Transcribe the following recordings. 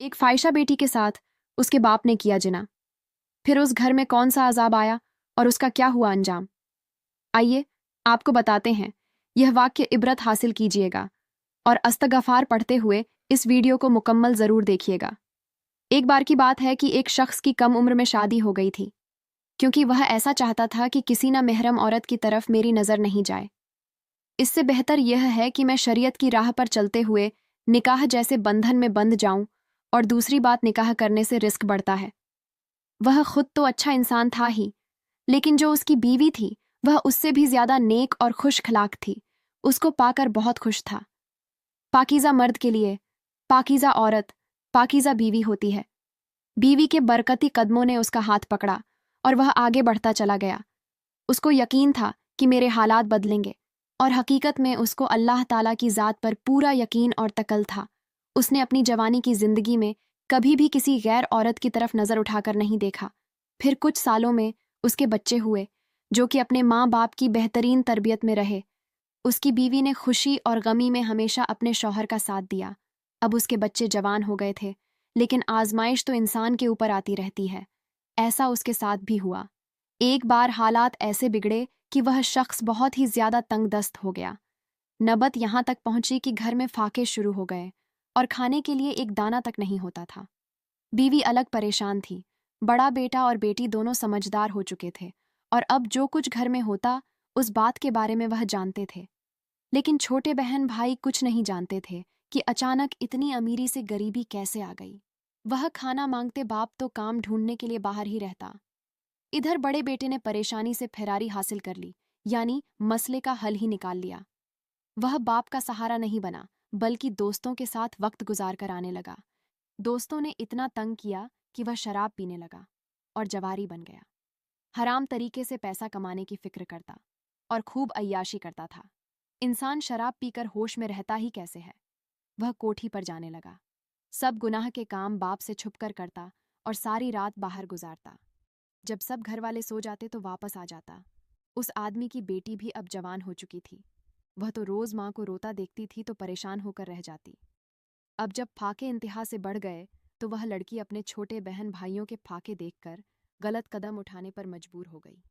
एक फाहिशा बेटी के साथ उसके बाप ने किया जिना। फिर उस घर में कौन सा अजाब आया और उसका क्या हुआ अंजाम। आइए आपको बताते हैं। यह वाक्य इबरत हासिल कीजिएगा और अस्तगफार पढ़ते हुए इस वीडियो को मुकम्मल ज़रूर देखिएगा। एक बार की बात है कि एक शख्स की कम उम्र में शादी हो गई थी, क्योंकि वह ऐसा चाहता था कि किसी ना महरम औरत की तरफ मेरी नज़र नहीं जाए। इससे बेहतर यह है कि मैं शरीयत की राह पर चलते हुए निकाह जैसे बंधन में बंध जाऊं। और दूसरी बात, निकाह करने से रिस्क बढ़ता है। वह खुद तो अच्छा इंसान था ही, लेकिन जो उसकी बीवी थी वह उससे भी ज्यादा नेक और खुशखलाक थी। उसको पाकर बहुत खुश था। पाकीज़ा मर्द के लिए पाकीज़ा औरत पाकीज़ा बीवी होती है। बीवी के बरकती कदमों ने उसका हाथ पकड़ा और वह आगे बढ़ता चला गया। उसको यकीन था कि मेरे हालात बदलेंगे, और हकीकत में उसको अल्लाह ताला की ज़ात पर पूरा यकीन और तकल था। उसने अपनी जवानी की ज़िंदगी में कभी भी किसी गैर औरत की तरफ नज़र उठाकर नहीं देखा। फिर कुछ सालों में उसके बच्चे हुए, जो कि अपने माँ बाप की बेहतरीन तरबियत में रहे। उसकी बीवी ने खुशी और गमी में हमेशा अपने शौहर का साथ दिया। अब उसके बच्चे जवान हो गए थे, लेकिन आजमाइश तो इंसान के ऊपर आती रहती है। ऐसा उसके साथ भी हुआ। एक बार हालात ऐसे बिगड़े कि वह शख्स बहुत ही ज्यादा तंगदस्त हो गया। नबत यहां तक पहुंची कि घर में फाके शुरू हो गए और खाने के लिए एक दाना तक नहीं होता था। बीवी अलग परेशान थी। बड़ा बेटा और बेटी दोनों समझदार हो चुके थे, और अब जो कुछ घर में होता उस बात के बारे में वह जानते थे। लेकिन छोटे बहन भाई कुछ नहीं जानते थे कि अचानक इतनी अमीरी से गरीबी कैसे आ गई। वह खाना मांगते बाप तो काम ढूंढने के लिए बाहर ही रहता। इधर बड़े बेटे ने परेशानी से फरारी हासिल कर ली, यानी मसले का हल ही निकाल लिया। वह बाप का सहारा नहीं बना, बल्कि दोस्तों के साथ वक्त गुजार कर आने लगा। दोस्तों ने इतना तंग किया कि वह शराब पीने लगा और जवारी बन गया। हराम तरीके से पैसा कमाने की फिक्र करता और खूब अय्याशी करता था। इंसान शराब पीकर होश में रहता ही कैसे है। वह कोठी पर जाने लगा। सब गुनाह के काम बाप से छुपकर करता और सारी रात बाहर गुजारता। जब सब घर वाले सो जाते तो वापस आ जाता। उस आदमी की बेटी भी अब जवान हो चुकी थी। वह तो रोज माँ को रोता देखती थी तो परेशान होकर रह जाती। अब जब फाके इंतहा से बढ़ गए तो वह लड़की अपने छोटे बहन भाइयों के फाके देखकर गलत कदम उठाने पर मजबूर हो गई।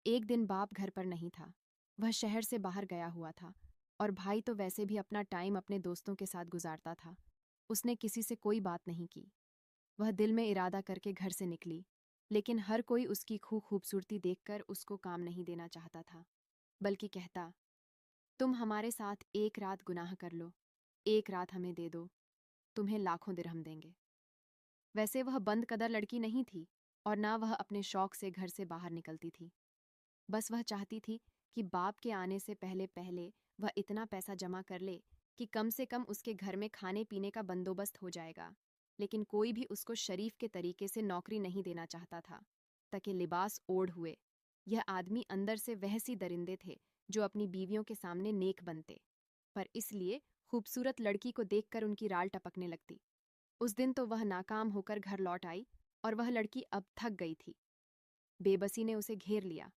एक दिन बाप घर पर नहीं था। वह शहर से बाहर गया हुआ था, और भाई तो वैसे भी अपना टाइम अपने दोस्तों के साथ गुजारता था। उसने किसी से कोई बात नहीं की। वह दिल में इरादा करके घर से निकली, लेकिन हर कोई उसकी खूबसूरती देखकर उसको काम नहीं देना चाहता था, बल्कि कहता, तुम हमारे साथ एक रात गुनाह कर लो, एक रात हमें दे दो, तुम्हें लाखों दिरहम देंगे। वैसे वह बंद कदर लड़की नहीं थी, और ना वह अपने शौक से घर से बाहर निकलती थी। बस वह चाहती थी कि बाप के आने से पहले पहले वह इतना पैसा जमा कर ले कि कम से कम उसके घर में खाने पीने का बंदोबस्त हो जाएगा। लेकिन कोई भी उसको शरीफ के तरीके से नौकरी नहीं देना चाहता था, ताकि लिबास ओढ़ हुए। यह आदमी अंदर से वहसी दरिंदे थे जो अपनी बीवियों के सामने नेक बनते, पर इसलिए खूबसूरत लड़की को देखकर उनकी राल टपकने लगती। उस दिन तो वह नाकाम होकर घर लौट आई, और वह लड़की अब थक गई थी। बेबसी ने उसे घेर लिया।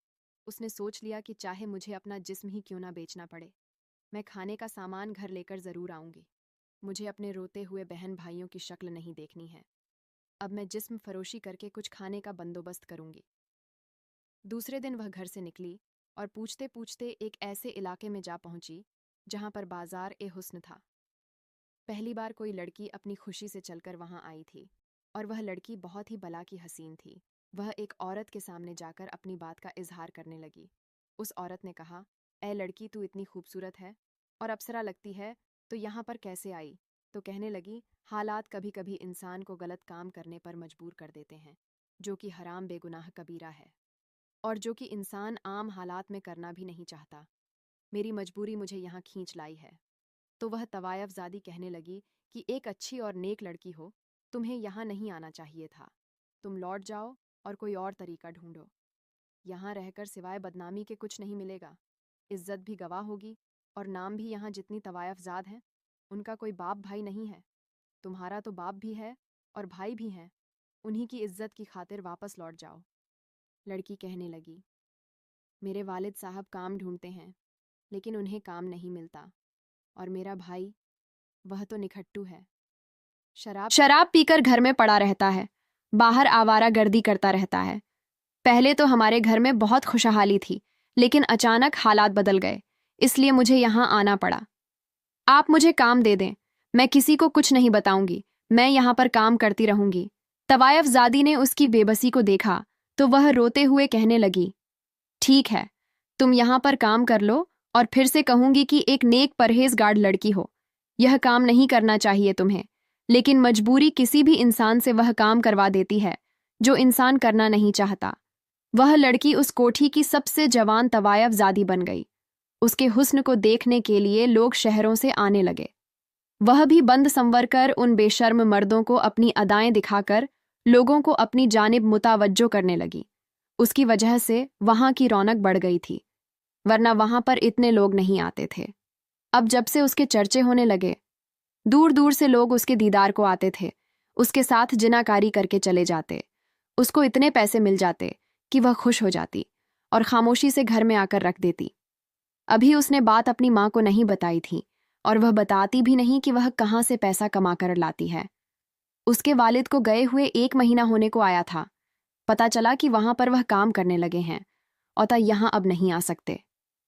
उसने सोच लिया कि चाहे मुझे अपना जिस्म ही क्यों ना बेचना पड़े, मैं खाने का सामान घर लेकर जरूर आऊंगी। मुझे अपने रोते हुए बहन भाइयों की शक्ल नहीं देखनी है। अब मैं जिस्म फरोशी करके कुछ खाने का बंदोबस्त करूंगी। दूसरे दिन वह घर से निकली और पूछते पूछते एक ऐसे इलाके में जा पहुंची जहां पर बाजार ए हुस्न था। पहली बार कोई लड़की अपनी खुशी से चलकर वहां आई थी, और वह लड़की बहुत ही भला की हसीन थी। वह एक औरत के सामने जाकर अपनी बात का इजहार करने लगी। उस औरत ने कहा, ए लड़की, तू इतनी खूबसूरत है और अप्सरा लगती है, तो यहाँ पर कैसे आई? तो कहने लगी, हालात कभी कभी इंसान को गलत काम करने पर मजबूर कर देते हैं, जो कि हराम बेगुनाह कबीरा है, और जो कि इंसान आम हालात में करना भी नहीं चाहता। मेरी मजबूरी मुझे यहाँ खींच लाई है। तो वह तवायफजादी कहने लगी कि एक अच्छी और नेक लड़की हो, तुम्हें यहाँ नहीं आना चाहिए था। तुम लौट जाओ और कोई और तरीका ढूंढो। यहाँ रहकर सिवाय बदनामी के कुछ नहीं मिलेगा। इज्जत भी गवाह होगी, और नाम भी यहाँ जितनी तवायफजाद हैं उनका कोई बाप भाई नहीं है। तुम्हारा तो बाप भी है और भाई भी हैं। उन्हीं की इज्जत की खातिर वापस लौट जाओ। लड़की कहने लगी, मेरे वालिद साहब काम ढूंढते हैं, लेकिन उन्हें काम नहीं मिलता, और मेरा भाई, वह तो निखट्टू है। शराब पीकर घर में पड़ा रहता है, बाहर आवारागर्दी करता रहता है। पहले तो हमारे घर में बहुत खुशहाली थी, लेकिन अचानक हालात बदल गए, इसलिए मुझे यहाँ आना पड़ा। आप मुझे काम दे दें, मैं किसी को कुछ नहीं बताऊंगी, मैं यहाँ पर काम करती रहूंगी। तवायफजादी ने उसकी बेबसी को देखा तो वह रोते हुए कहने लगी, ठीक है, तुम यहाँ पर काम कर लो और फिर से कहूंगी कि एक नेक परहेजगार लड़की हो। यह काम नहीं करना चाहिए तुम्हें, लेकिन मजबूरी किसी भी इंसान से वह काम करवा देती है जो इंसान करना नहीं चाहता। वह लड़की उस कोठी की सबसे जवान तवायफजादी बन गई। उसके हुस्न को देखने के लिए लोग शहरों से आने लगे। वह भी बंद संवर कर उन बेशर्म मर्दों को अपनी अदाएं दिखाकर लोगों को अपनी जानिब मुतावज्जो करने लगी। उसकी वजह से वहां की रौनक बढ़ गई थी, वरना वहां पर इतने लोग नहीं आते थे। अब जब से उसके चर्चे होने लगे, दूर दूर से लोग उसके दीदार को आते थे, उसके साथ जिनाकारी करके चले जाते। उसको इतने पैसे मिल जाते कि वह खुश हो जाती और खामोशी से घर में आकर रख देती। अभी उसने बात अपनी माँ को नहीं बताई थी और वह बताती भी नहीं कि वह कहाँ से पैसा कमा कर लाती है। उसके वालिद को गए हुए 1 महीना होने को आया था। पता चला कि वहां पर वह काम करने लगे हैं और यहाँ अब नहीं आ सकते।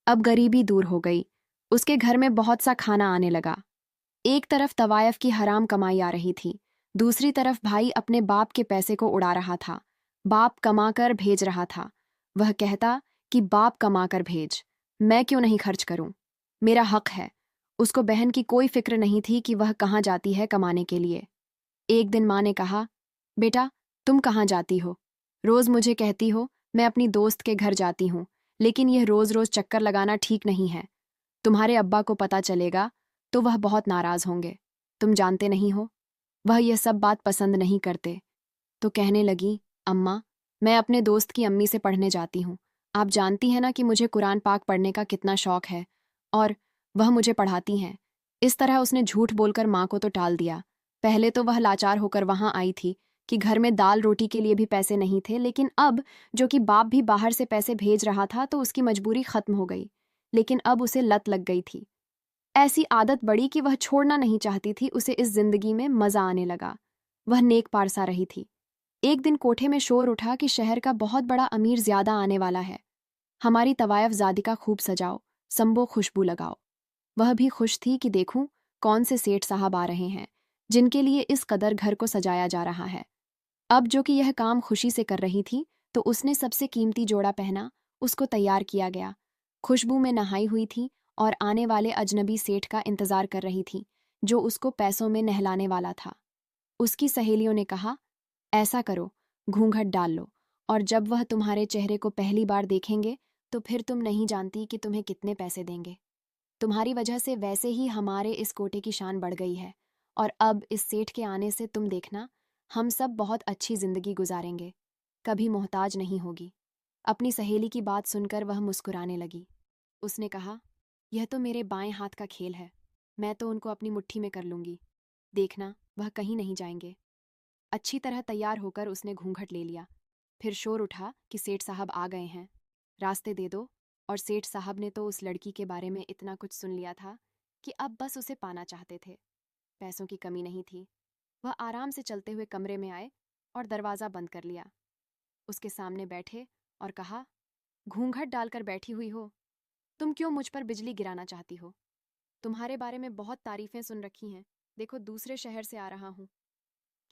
अब गरीबी दूर हो गई, उसके घर में बहुत सा खाना आने लगा। एक तरफ तवायफ की हराम कमाई आ रही थी, दूसरी तरफ भाई अपने बाप के पैसे को उड़ा रहा था। बाप कमा कर भेज रहा था। वह कहता कि बाप कमा कर भेज, मैं क्यों नहीं खर्च करूं, मेरा हक है। उसको बहन की कोई फिक्र नहीं थी कि वह कहाँ जाती है कमाने के लिए। एक दिन माँ ने कहा, बेटा तुम कहाँ जाती हो? रोज मुझे कहती हो मैं अपनी दोस्त के घर जाती हूँ, लेकिन यह रोज रोज चक्कर लगाना ठीक नहीं है। तुम्हारे अब्बा को पता चलेगा तो वह बहुत नाराज होंगे। तुम जानते नहीं हो, वह यह सब बात पसंद नहीं करते। तो कहने लगी, अम्मा मैं अपने दोस्त की अम्मी से पढ़ने जाती हूँ। आप जानती हैं ना कि मुझे कुरान पाक पढ़ने का कितना शौक है, और वह मुझे पढ़ाती हैं। इस तरह उसने झूठ बोलकर माँ को तो टाल दिया। पहले तो वह लाचार होकर वहां आई थी कि घर में दाल रोटी के लिए भी पैसे नहीं थे, लेकिन अब जो कि बाप भी बाहर से पैसे भेज रहा था तो उसकी मजबूरी खत्म हो गई। लेकिन अब उसे लत लग गई थी। ऐसी आदत बड़ी कि वह छोड़ना नहीं चाहती थी। उसे इस जिंदगी में मजा आने लगा। वह नेक पारसा रही थी। एक दिन कोठे में शोर उठा कि शहर का बहुत बड़ा अमीर ज्यादा आने वाला है। हमारी तवायफजादी का खूब सजाओ, संबो खुशबू लगाओ। वह भी खुश थी कि देखूं कौन से सेठ साहब आ रहे हैं जिनके लिए इस कदर घर को सजाया जा रहा है। अब जो कि यह काम खुशी से कर रही थी तो उसने सबसे कीमती जोड़ा पहना, उसको तैयार किया गया। खुशबू में नहाई हुई थी और आने वाले अजनबी सेठ का इंतजार कर रही थी जो उसको पैसों में नहलाने वाला था। उसकी सहेलियों ने कहा, ऐसा करो, घूंघट डाल लो, और जब वह तुम्हारे चेहरे को पहली बार देखेंगे तो फिर तुम नहीं जानती कि तुम्हें कितने पैसे देंगे। तुम्हारी वजह से वैसे ही हमारे इस कोटे की शान बढ़ गई है, और अब इस सेठ के आने से तुम देखना हम सब बहुत अच्छी जिंदगी गुजारेंगे, कभी मोहताज नहीं होगी। अपनी सहेली की बात सुनकर वह मुस्कुराने लगी। उसने कहा, यह तो मेरे बाएं हाथ का खेल है, मैं तो उनको अपनी मुट्ठी में कर लूंगी। देखना वह कहीं नहीं जाएंगे। अच्छी तरह तैयार होकर उसने घूंघट ले लिया। फिर शोर उठा कि सेठ साहब आ गए हैं, रास्ते दे दो। और सेठ साहब ने तो उस लड़की के बारे में इतना कुछ सुन लिया था कि अब बस उसे पाना चाहते थे। पैसों की कमी नहीं थी। वह आराम से चलते हुए कमरे में आए और दरवाज़ा बंद कर लिया। उसके सामने बैठे और कहा, घूंघट डालकर बैठी हुई हो, तुम क्यों मुझ पर बिजली गिराना चाहती हो? तुम्हारे बारे में बहुत तारीफें सुन रखी हैं, देखो दूसरे शहर से आ रहा हूँ।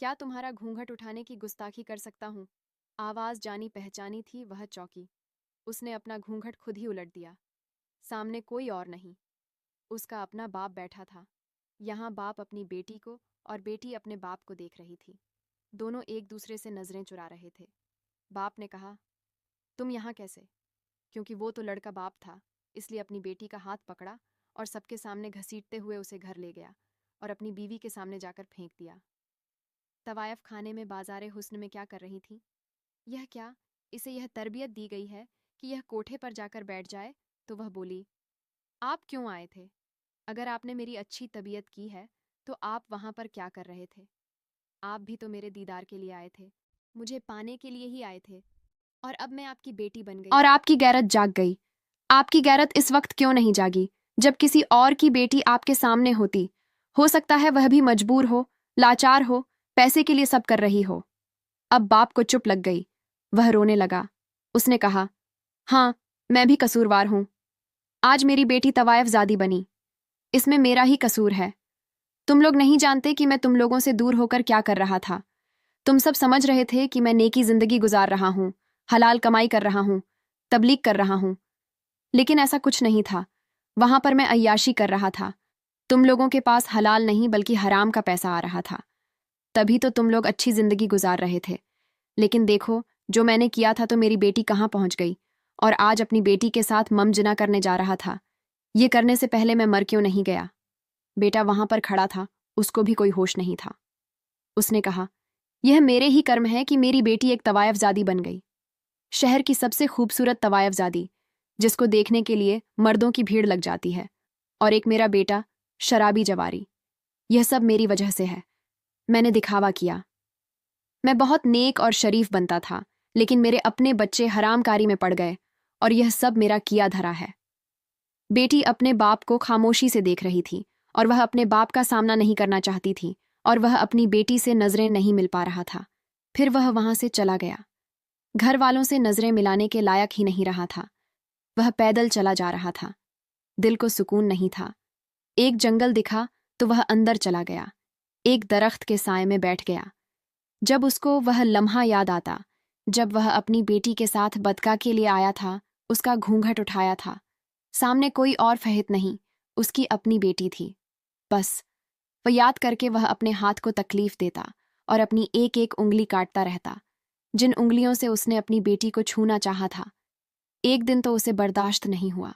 क्या तुम्हारा घूंघट उठाने की गुस्ताखी कर सकता हूँ? आवाज़ जानी पहचानी थी। वह चौंकी। उसने अपना घूंघट खुद ही उलट दिया। सामने कोई और नहीं, उसका अपना बाप बैठा था। यहाँ बाप अपनी बेटी को और बेटी अपने बाप को देख रही थी। दोनों एक दूसरे से नजरें चुरा रहे थे। बाप ने कहा, तुम यहाँ कैसे? क्योंकि वो तो लड़का बाप था, इसलिए अपनी बेटी का हाथ पकड़ा और सबके सामने घसीटते हुए उसे घर ले गया और अपनी बीवी के सामने जाकर फेंक दिया। तवायफ खाने में बाजारे हुस्न में क्या कर रही थी? यह क्या, इसे यह तरबियत दी गई है कि यह कोठे पर जाकर बैठ जाए? तो वह बोली, आप क्यों आए थे? अगर आपने मेरी अच्छी तबीयत की है तो आप वहां पर क्या कर रहे थे? आप भी तो मेरे दीदार के लिए आए थे, मुझे पाने के लिए ही आए थे, और अब मैं आपकी बेटी बन गई और आपकी गैरत जाग गई। आपकी गैरत इस वक्त क्यों नहीं जागी जब किसी और की बेटी आपके सामने होती? हो सकता है वह भी मजबूर हो, लाचार हो, पैसे के लिए सब कर रही हो। अब बाप को चुप लग गई। वह रोने लगा। उसने कहा, हाँ, मैं भी कसूरवार हूं। आज मेरी बेटी तवायफजादी बनी। इसमें मेरा ही कसूर है। तुम लोग नहीं जानते कि मैं तुम लोगों से दूर होकर क्या कर रहा था। तुम सब समझ रहे थे कि मैं नेकी जिंदगी गुजार रहा हूं, हलाल कमाई कर रहा हूं, तबलीग कर रहा हूं। लेकिन ऐसा कुछ नहीं था। वहां पर मैं अय्याशी कर रहा था। तुम लोगों के पास हलाल नहीं बल्कि हराम का पैसा आ रहा था। तभी तो तुम लोग अच्छी जिंदगी गुजार रहे थे। लेकिन देखो, जो मैंने किया था तो मेरी बेटी कहाँ पहुंच गई। और आज अपनी बेटी के साथ ममजना करने जा रहा था। ये करने से पहले मैं मर क्यों नहीं गया। बेटा वहां पर खड़ा था, उसको भी कोई होश नहीं था। उसने कहा, यह मेरे ही कर्म है कि मेरी बेटी एक तवायफजादी बन गई। शहर की सबसे खूबसूरत तवायफजादी, जिसको देखने के लिए मर्दों की भीड़ लग जाती है। और एक मेरा बेटा, शराबी जवारी। यह सब मेरी वजह से है। मैंने दिखावा किया। मैं बहुत नेक और शरीफ बनता था, लेकिन मेरे अपने बच्चे हरामकारी में पड़ गए, और यह सब मेरा किया धरा है। बेटी अपने बाप को खामोशी से देख रही थी, और वह अपने बाप का सामना नहीं करना चाहती थी, और वह अपनी बेटी से नजरें नहीं मिल पा रहा था। फिर वह वहां से चला गया। घर वालों से नजरें मिलाने के लायक ही नहीं रहा था। वह पैदल चला जा रहा था। दिल को सुकून नहीं था। एक जंगल दिखा तो वह अंदर चला गया। एक दरख्त के साए में बैठ गया। जब उसको वह लम्हा याद आता, जब वह अपनी बेटी के साथ बदका के लिए आया था, उसका घूंघट उठाया था। सामने कोई और फहित नहीं, उसकी अपनी बेटी थी। बस वह याद करके वह अपने हाथ को तकलीफ देता और अपनी एक एक उंगली काटता रहता, जिन उंगलियों से उसने अपनी बेटी को छूना चाहा था। एक दिन तो उसे बर्दाश्त नहीं हुआ।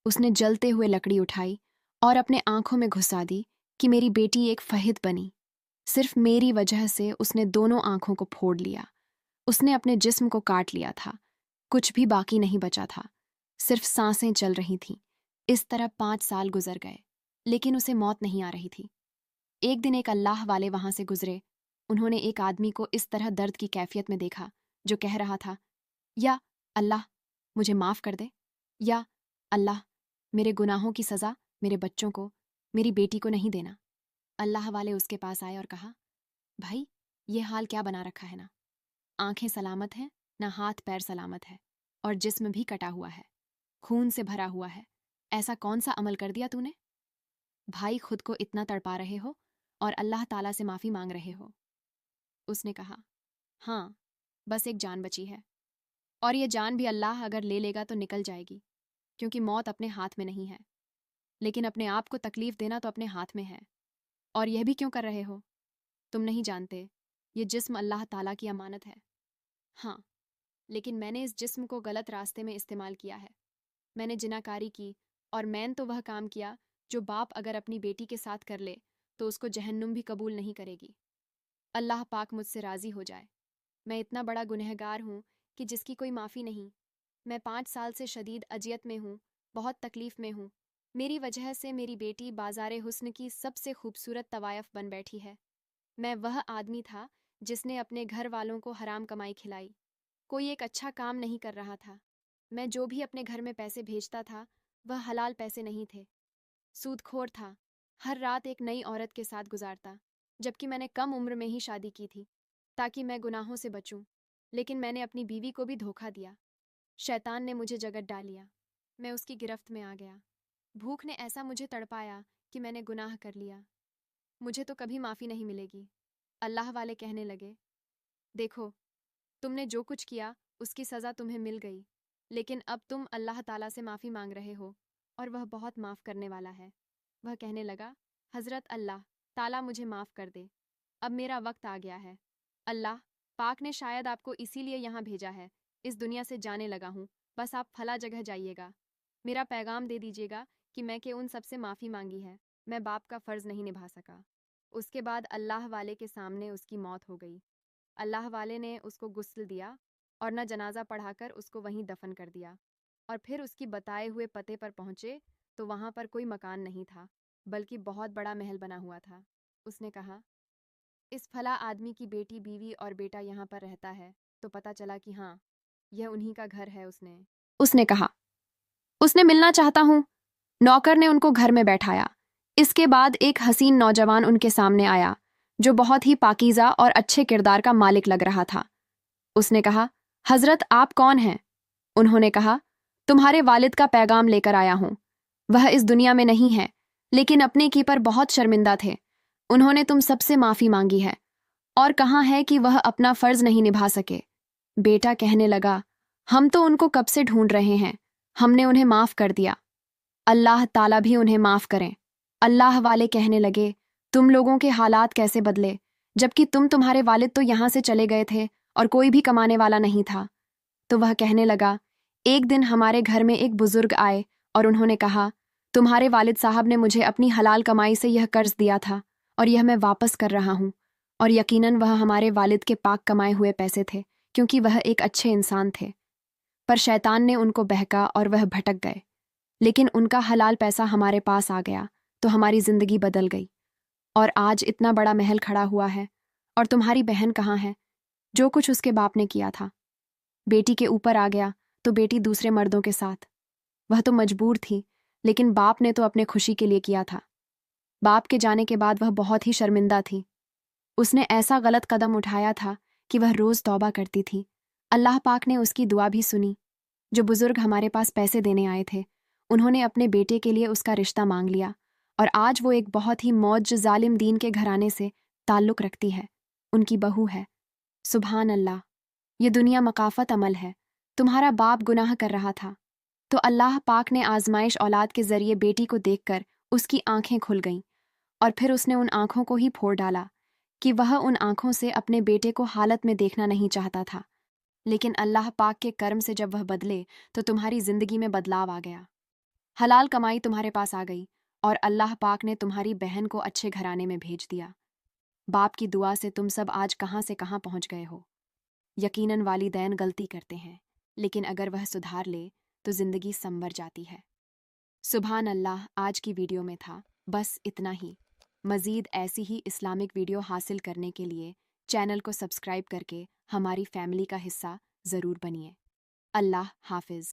उसने जलते हुए लकड़ी उठाई और अपने आंखों में घुसा दी कि मेरी बेटी एक फहिद बनी। सिर्फ मेरी वजह से उसने दोनों आंखों को फोड़ लिया। उसने अपने जिस्म को काट लिया था। कुछ भी बाकी नहीं बचा था। सिर्फ सांसें चल रही थीं। इस तरह 5 साल गुजर गए, लेकिन उसे मौत नहीं आ रही थी। एक दिन एक अल्लाह वाले वहां से गुजरे। उन्होंने एक आदमी को इस तरह दर्द की कैफियत में देखा, जो कह रहा था, या अल्लाह, मुझे माफ कर दे। या अल्लाह, मेरे गुनाहों की सजा मेरे बच्चों को, मेरी बेटी को नहीं देना। अल्लाह वाले उसके पास आए और कहा, भाई, ये हाल क्या बना रखा है ना। आंखें सलामत हैं, ना हाथ पैर सलामत है, और जिस्म भी कटा हुआ है, खून से भरा हुआ है। ऐसा कौन सा अमल कर दिया तूने? भाई, खुद को इतना तड़पा रहे हो और अल्लाह ताला से माफी मांग रहे हो। उसने कहा, हाँ, बस एक जान बची है, और ये जान भी अल्लाह अगर ले लेगा तो निकल जाएगी, क्योंकि मौत अपने हाथ में नहीं है। लेकिन अपने आप को तकलीफ देना तो अपने हाथ में है। और यह भी क्यों कर रहे हो? तुम नहीं जानते, ये जिस्म अल्लाह ताला की अमानत है। हाँ, लेकिन मैंने इस जिस्म को गलत रास्ते में इस्तेमाल किया है। मैंने जिनाकारी की, और मैंने तो वह काम किया जो बाप अगर अपनी बेटी के साथ कर ले तो उसको जहन्नुम भी कबूल नहीं करेगी। अल्लाह पाक मुझसे राजी हो जाए। मैं इतना बड़ा गुनहगार हूँ कि जिसकी कोई माफ़ी नहीं। मैं 5 साल से शदीद अजियत में हूँ, बहुत तकलीफ में हूँ। मेरी वजह से मेरी बेटी बाजारे हुस्न की सबसे खूबसूरत तवायफ बन बैठी है। मैं वह आदमी था जिसने अपने घर वालों को हराम कमाई खिलाई। कोई एक अच्छा काम नहीं कर रहा था। मैं जो भी अपने घर में पैसे भेजता था, वह हलाल पैसे नहीं थे। सूदखोर था। हर रात एक नई औरत के साथ गुजारता, जबकि मैंने कम उम्र में ही शादी की थी, ताकि मैं गुनाहों से बचूं। लेकिन मैंने अपनी बीवी को भी धोखा दिया। शैतान ने मुझे जगत डालिया। मैं उसकी गिरफ्त में आ गया। भूख ने ऐसा मुझे तड़पाया कि मैंने गुनाह कर लिया। मुझे तो कभी माफ़ी नहीं मिलेगी। अल्लाह वाले कहने लगे, देखो, तुमने जो कुछ किया उसकी सज़ा तुम्हें मिल गई, लेकिन अब तुम अल्लाह ताला से माफ़ी मांग रहे हो, और वह बहुत माफ़ करने वाला है। वह कहने लगा, हज़रत अल्लाह ताला मुझे माफ़ कर दे। अब मेरा वक्त आ गया है। अल्लाह पाक ने शायद आपको इसीलिए यहाँ भेजा है। इस दुनिया से जाने लगा हूँ, बस आप फला जगह जाइएगा। मेरा पैगाम दे दीजिएगा कि मैं के उन सबसे माफ़ी मांगी है। मैं बाप का फ़र्ज़ नहीं निभा सका। उसके बाद अल्लाह वाले के सामने उसकी मौत हो गई। अल्लाह वाले ने उसको गुस्ल दिया और न जनाजा पढ़ाकर उसको वहीं दफन कर दिया। और फिर उसकी बताए हुए पते पर पहुंचे तो वहां पर कोई मकान नहीं था, बल्कि बहुत बड़ा महल बना हुआ था। उसने कहा, इस फला आदमी की बेटी, बीवी और बेटा यहाँ पर रहता है। तो पता चला कि हाँ, यह उन्हीं का घर है। उसने कहा, उसने मिलना चाहता हूँ। नौकर ने उनको घर में बैठाया। इसके बाद एक हसीन नौजवान उनके सामने आया। जो बहुत ही पाकीज़ा और अच्छे किरदार का मालिक लग रहा था। उसने कहा, हजरत आप कौन हैं? उन्होंने कहा, तुम्हारे वालिद का पैगाम लेकर आया हूं। वह इस दुनिया में नहीं है, लेकिन अपने की पर बहुत शर्मिंदा थे। उन्होंने तुम सबसे माफ़ी मांगी है और कहा है कि वह अपना फ़र्ज़ नहीं निभा सके। बेटा कहने लगा, हम तो उनको कब से ढूंढ रहे हैं, हमने उन्हें माफ़ कर दिया। अल्लाह ताला भी उन्हें माफ़ करें। अल्लाह वाले कहने लगे, तुम लोगों के हालात कैसे बदले, जबकि तुम्हारे वालिद तो यहाँ से चले गए थे और कोई भी कमाने वाला नहीं था। तो वह कहने लगा, एक दिन हमारे घर में एक बुजुर्ग आए और उन्होंने कहा, तुम्हारे वालिद साहब ने मुझे अपनी हलाल कमाई से यह कर्ज दिया था और यह मैं वापस कर रहा हूँ। और यकीनन वह हमारे वालिद के पाक कमाए हुए पैसे थे, क्योंकि वह एक अच्छे इंसान थे। पर शैतान ने उनको बहका और वह भटक गए। लेकिन उनका हलाल पैसा हमारे पास आ गया तो हमारी जिंदगी बदल गई और आज इतना बड़ा महल खड़ा हुआ है। और तुम्हारी बहन कहाँ है? जो कुछ उसके बाप ने किया था बेटी के ऊपर आ गया तो बेटी दूसरे मर्दों के साथ। वह तो मजबूर थी, लेकिन बाप ने तो अपने खुशी के लिए किया था। बाप के जाने के बाद वह बहुत ही शर्मिंदा थी। उसने ऐसा गलत कदम उठाया था कि वह रोज तौबा करती थी। अल्लाह पाक ने उसकी दुआ भी सुनी। जो बुजुर्ग हमारे पास पैसे देने आए थे, उन्होंने अपने बेटे के लिए उसका रिश्ता मांग लिया और आज वो एक बहुत ही मौज जालिम दीन के घराने से ताल्लुक़ रखती है। उनकी बहू है। सुभान अल्लाह। ये दुनिया मकाफत अमल है। तुम्हारा बाप गुनाह कर रहा था तो अल्लाह पाक ने आजमाइश औलाद के जरिए बेटी को देखकर उसकी आंखें खुल गईं और फिर उसने उन आंखों को ही फोड़ डाला कि वह उन आंखों से अपने बेटे को हालत में देखना नहीं चाहता था। लेकिन अल्लाह पाक के कर्म से जब वह बदले तो तुम्हारी जिंदगी में बदलाव आ गया। हलाल कमाई तुम्हारे पास आ गई और अल्लाह पाक ने तुम्हारी बहन को अच्छे घराने में भेज दिया। बाप की दुआ से तुम सब आज कहाँ से कहाँ पहुँच गए हो। यकीनन वालिदैन गलती करते हैं, लेकिन अगर वह सुधार ले तो जिंदगी संवर जाती है। सुभान अल्लाह। आज की वीडियो में था बस इतना ही। मज़ीद ऐसी ही इस्लामिक वीडियो हासिल करने के लिए चैनल को सब्सक्राइब करके हमारी फैमिली का हिस्सा ज़रूर बनिए। अल्लाह हाफिज़।